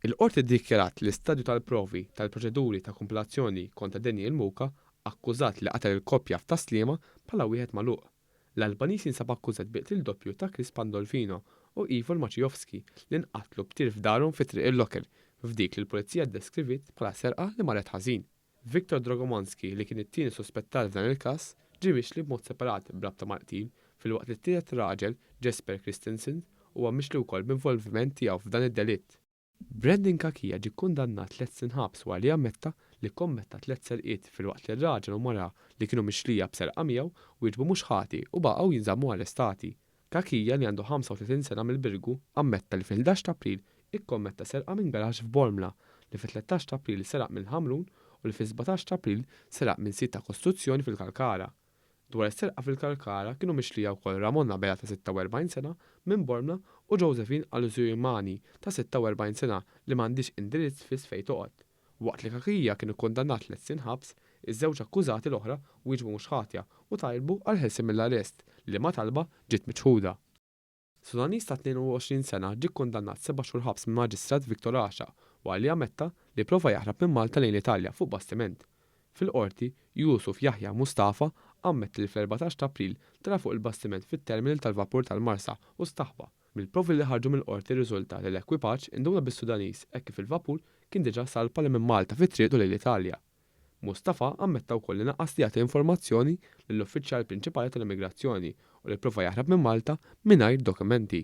Il-qorti ddikjarat li l-istadju tal-provi tal-proċeduri ta' kompilazzjoni kontra Daniel Muka, akkużat li qatel il-koppja f'Taslima bħala wieħed magħluq. L-Albanis jinsab akkużat biqtil doppju ta' Chris Pandolfino u Ivor Maciejowski li nqatlu b'tir f'darhom fi triq il-Locker f'dik li l-pulizija ddeskrivit bħala serqa li marret ħażin. Viktor Drogomonski li kien it-tieni sospettat f'dan il-każ ġie mixli b'mod separat b'rabta mal-qtil filwaqt li t-tielet raġel Jesper Christensen huwa mixli wkoll b'involviment tiegħu f'dan id-delitt. Brendan Kakija ġie kkundannat 3 snin ħabs wara li ammetta li kommetta 3 serqiet filwaqt li r-raġel u mara li kienu mixlija b'serqa miegħu wieġbu mhux ħati u baqgħu jinżammu arrestati. Kakija li għandu 35 sena mill-Birgu ammetta li fil-11 ta' April ikkommetta serqa minn garaġġ f'Bormla li fit-13 ta' April seraq minn Ħamrun u li fi-17 ta' April seraq minn sit ta' kostruzzjoni fil-Kalkara. Dwar is-serqa fil-Kalkara kienu mixlija wkoll Ramonna Bela ta' 46 sena minn Bormla u Josephine Aluzumani ta' 46 sena li m'għandix indirizz fis fejn toqgħod. Waqt li Kakija kien ikkundannat 3 snin ħabs, iż-żewġ akkużati l-oħra wieġbu mhux ħatja u talbu għal ħelsien mill-arrest li ma talba ġiet miċħuda. Sudanis ta' 22 sena ġie kkundannat 7 xhur ħabs minn Maġistrat Viktor Axa wara li ammetta li prova jaħrab minn Malta lejn l-Italja fuq bastiment. Fil-qorti, Yusuf Yahya Mustafa ammett li fl-14 ta' April tara fuq il-bastiment fit-terminal tal-vapur tal-Marsa u staħba. Mill-provi li ħarġu mill-qorti riżulta li l-ekwipaġġ induna bis-Sudanis hekk kif il-vapur kien diġà salpa li minn Malta fit-triqtu lejn l-Italja. Mustafa ammetta wkoll li naqqas li jagħti informazzjoni lill-uffiċjal prinċipali tal-immigrazzjoni u li prova jaħrab minn Malta mingħajr dokumenti.